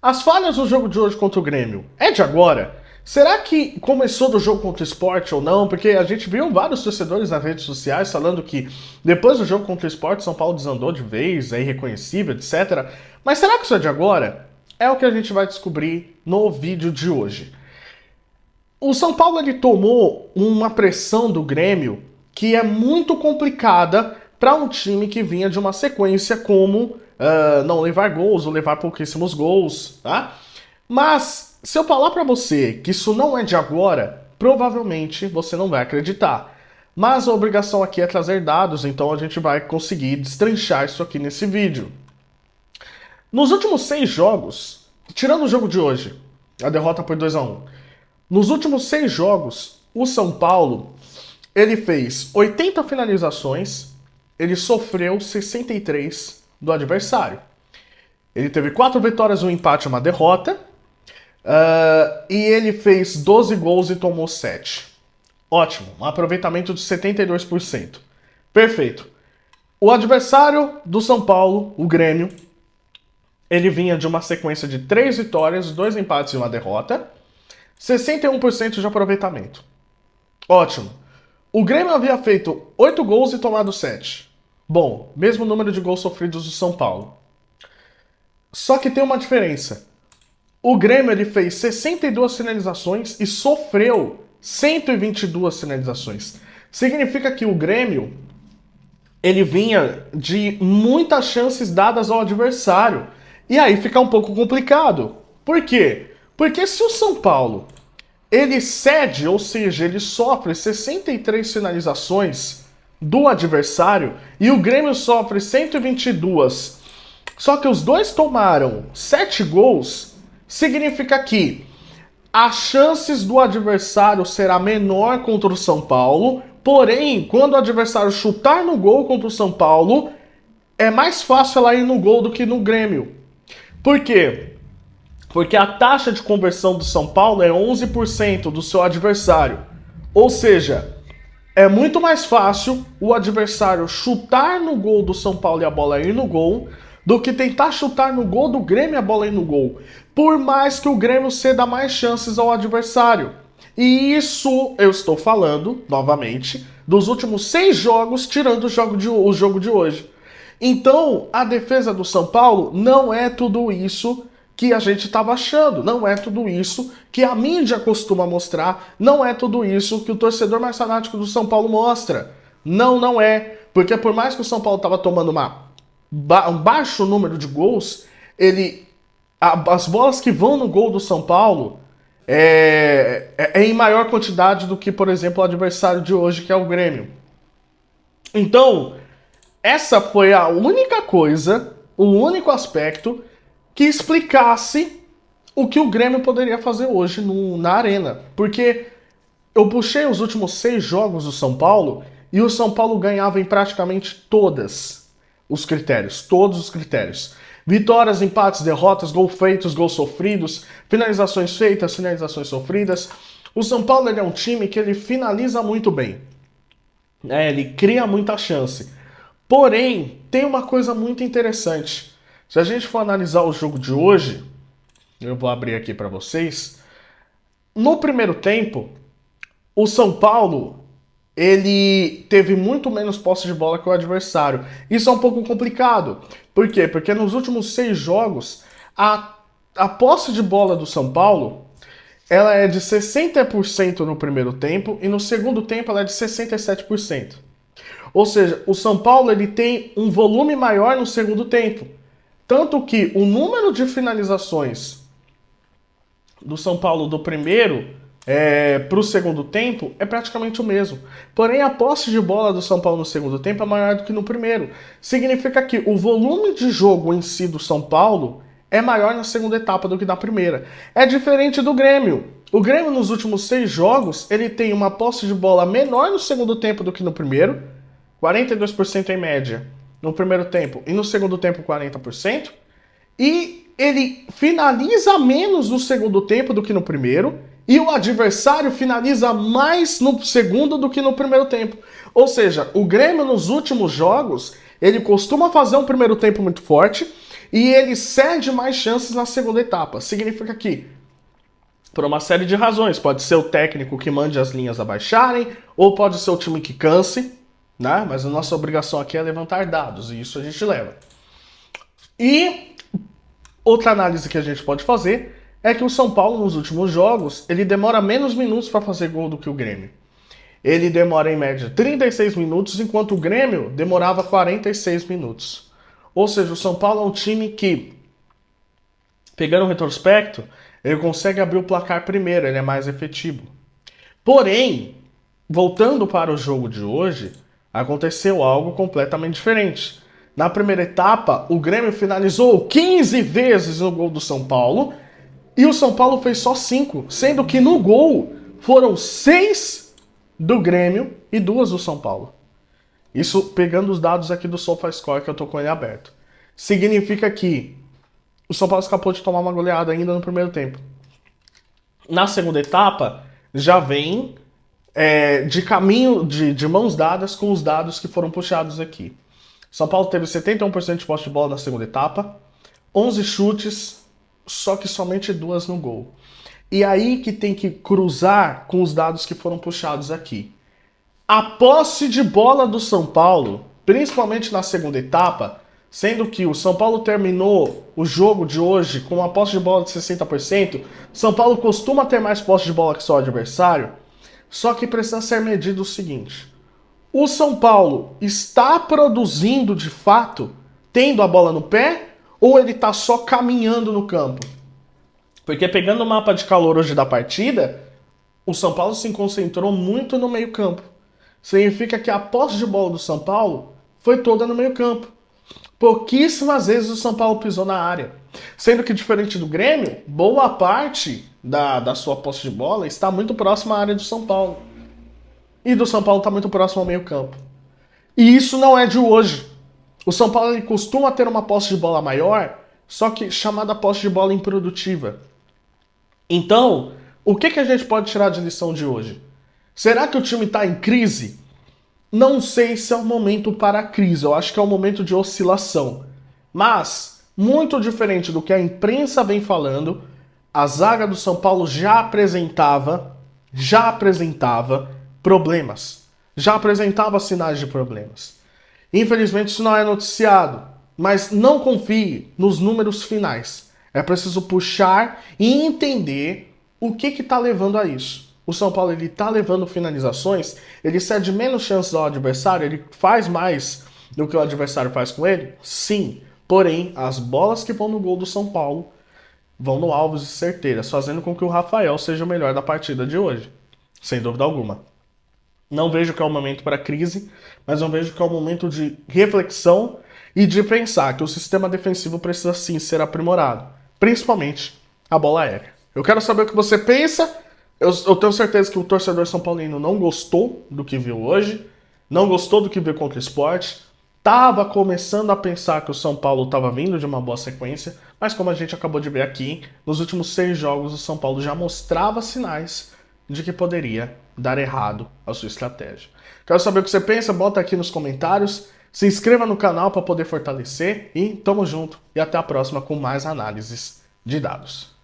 As falhas do jogo de hoje contra o Grêmio é de agora? Será que começou do jogo contra o Sport ou não? Porque a gente viu vários torcedores nas redes sociais falando que depois do jogo contra o Sport, São Paulo desandou de vez, é irreconhecível, etc. Mas será que isso é de agora? É o que a gente vai descobrir no vídeo de hoje. O São Paulo ele tomou uma pressão do Grêmio que é muito complicada para um time que vinha de uma sequência como não levar gols ou levar pouquíssimos gols, tá? Mas se eu falar para você que isso não é de agora, provavelmente você não vai acreditar. Mas a obrigação aqui é trazer dados, então a gente vai conseguir destrinchar isso aqui nesse vídeo. Nos últimos 6 jogos, tirando o jogo de hoje, a derrota por 2-1, nos últimos 6 jogos, o São Paulo ele fez 80 finalizações, ele sofreu 63 do adversário. Ele teve 4 vitórias, um empate e uma derrota. E ele fez 12 gols e tomou 7. Ótimo, um aproveitamento de 72%. Perfeito. O adversário do São Paulo, o Grêmio, ele vinha de uma sequência de 3 vitórias, 2 empates e uma derrota. 61% de aproveitamento. Ótimo. O Grêmio havia feito 8 gols e tomado 7. Bom, mesmo número de gols sofridos do São Paulo. Só que tem uma diferença. O Grêmio ele fez 62 finalizações e sofreu 122 finalizações. Significa que o Grêmio ele vinha de muitas chances dadas ao adversário. E aí fica um pouco complicado. Por quê? Porque se o São Paulo ele cede, ou seja, ele sofre 63 finalizações do adversário e o Grêmio sofre 122, só que os dois tomaram 7 gols, significa que as chances do adversário será menor contra o São Paulo, porém, quando o adversário chutar no gol contra o São Paulo, é mais fácil ela ir no gol do que no Grêmio. Por quê? Porque a taxa de conversão do São Paulo é 11% do seu adversário. Ou seja, é muito mais fácil o adversário chutar no gol do São Paulo e a bola ir no gol do que tentar chutar no gol do Grêmio e a bola ir no gol. Por mais que o Grêmio ceda mais chances ao adversário. E isso eu estou falando, novamente, dos últimos 6 jogos, tirando o jogo de hoje. Então, a defesa do São Paulo não é tudo isso que a gente estava achando, não é tudo isso que a mídia costuma mostrar, não é tudo isso que o torcedor mais fanático do São Paulo mostra. Não, não é. Porque por mais que o São Paulo estava tomando um baixo número de gols, as bolas que vão no gol do São Paulo é em maior quantidade do que, por exemplo, o adversário de hoje, que é o Grêmio. Então, essa foi a única coisa, o único aspecto que explicasse o que o Grêmio poderia fazer hoje na arena. Porque eu puxei os últimos 6 jogos do São Paulo e o São Paulo ganhava em praticamente todos os critérios. Vitórias, empates, derrotas, gols feitos, gols sofridos, finalizações feitas, finalizações sofridas. O São Paulo ele é um time que ele finaliza muito bem. Ele cria muita chance. Porém, tem uma coisa muito interessante. Se a gente for analisar o jogo de hoje, eu vou abrir aqui para vocês. No primeiro tempo, o São Paulo ele teve muito menos posse de bola que o adversário. Isso é um pouco complicado. Por quê? Porque nos últimos 6 jogos, a posse de bola do São Paulo ela é de 60% no primeiro tempo e no segundo tempo ela é de 67%. Ou seja, o São Paulo ele tem um volume maior no segundo tempo. Tanto que o número de finalizações do São Paulo do primeiro para o segundo tempo é praticamente o mesmo. Porém, a posse de bola do São Paulo no segundo tempo é maior do que no primeiro. Significa que o volume de jogo em si do São Paulo é maior na segunda etapa do que na primeira. É diferente do Grêmio. O Grêmio nos últimos 6 jogos ele tem uma posse de bola menor no segundo tempo do que no primeiro, 42% em média no primeiro tempo e no segundo tempo 40%, e ele finaliza menos no segundo tempo do que no primeiro, e o adversário finaliza mais no segundo do que no primeiro tempo. Ou seja, o Grêmio nos últimos jogos, ele costuma fazer um primeiro tempo muito forte, e ele cede mais chances na segunda etapa. Significa que, por uma série de razões, pode ser o técnico que mande as linhas abaixarem, ou pode ser o time que canse, né? Mas a nossa obrigação aqui é levantar dados, e isso a gente leva. E outra análise que a gente pode fazer é que o São Paulo, nos últimos jogos, ele demora menos minutos para fazer gol do que o Grêmio. Ele demora, em média, 36 minutos, enquanto o Grêmio demorava 46 minutos. Ou seja, o São Paulo é um time que, pegando o retrospecto, ele consegue abrir o placar primeiro, ele é mais efetivo. Porém, voltando para o jogo de hoje, aconteceu algo completamente diferente. Na primeira etapa, o Grêmio finalizou 15 vezes no gol do São Paulo, e o São Paulo fez só 5, sendo que no gol foram 6 do Grêmio e 2 do São Paulo. Isso pegando os dados aqui do SofaScore, que eu tô com ele aberto. Significa que o São Paulo escapou de tomar uma goleada ainda no primeiro tempo. Na segunda etapa, já vem de caminho, de mãos dadas com os dados que foram puxados aqui. São Paulo teve 71% de posse de bola na segunda etapa, 11 chutes, só que somente 2 no gol. E aí que tem que cruzar com os dados que foram puxados aqui. A posse de bola do São Paulo, principalmente na segunda etapa, sendo que o São Paulo terminou o jogo de hoje com uma posse de bola de 60%, São Paulo costuma ter mais posse de bola que seu adversário, só que precisa ser medido o seguinte: o São Paulo está produzindo de fato, tendo a bola no pé, ou ele está só caminhando no campo? Porque pegando o mapa de calor hoje da partida, o São Paulo se concentrou muito no meio-campo. Significa que a posse de bola do São Paulo foi toda no meio-campo. Pouquíssimas vezes o São Paulo pisou na área. Sendo que, diferente do Grêmio, boa parte da sua posse de bola está muito próxima à área do São Paulo. E do São Paulo está muito próximo ao meio-campo. E isso não é de hoje. O São Paulo ele costuma ter uma posse de bola maior, só que chamada posse de bola improdutiva. Então, o que a gente pode tirar de lição de hoje? Será que o time está em crise? Não sei se é o momento para a crise, eu acho que é um momento de oscilação. Mas, muito diferente do que a imprensa vem falando, a zaga do São Paulo já apresentava problemas. Já apresentava sinais de problemas. Infelizmente isso não é noticiado, mas não confie nos números finais. É preciso puxar e entender o que está levando a isso. O São Paulo ele está levando finalizações, ele cede menos chances ao adversário, ele faz mais do que o adversário faz com ele? Sim. Porém, as bolas que vão no gol do São Paulo vão no alvo de certeiras, fazendo com que o Rafael seja o melhor da partida de hoje. Sem dúvida alguma. Não vejo que é um momento para crise, mas eu vejo que é um momento de reflexão e de pensar que o sistema defensivo precisa sim ser aprimorado, principalmente a bola aérea. Eu quero saber o que você pensa. Eu tenho certeza que o torcedor são paulino não gostou do que viu hoje, não gostou do que viu contra o Sport, estava começando a pensar que o São Paulo estava vindo de uma boa sequência, mas como a gente acabou de ver aqui, nos últimos 6 jogos o São Paulo já mostrava sinais de que poderia dar errado a sua estratégia. Quero saber o que você pensa, bota aqui nos comentários, se inscreva no canal para poder fortalecer e tamo junto e até a próxima com mais análises de dados.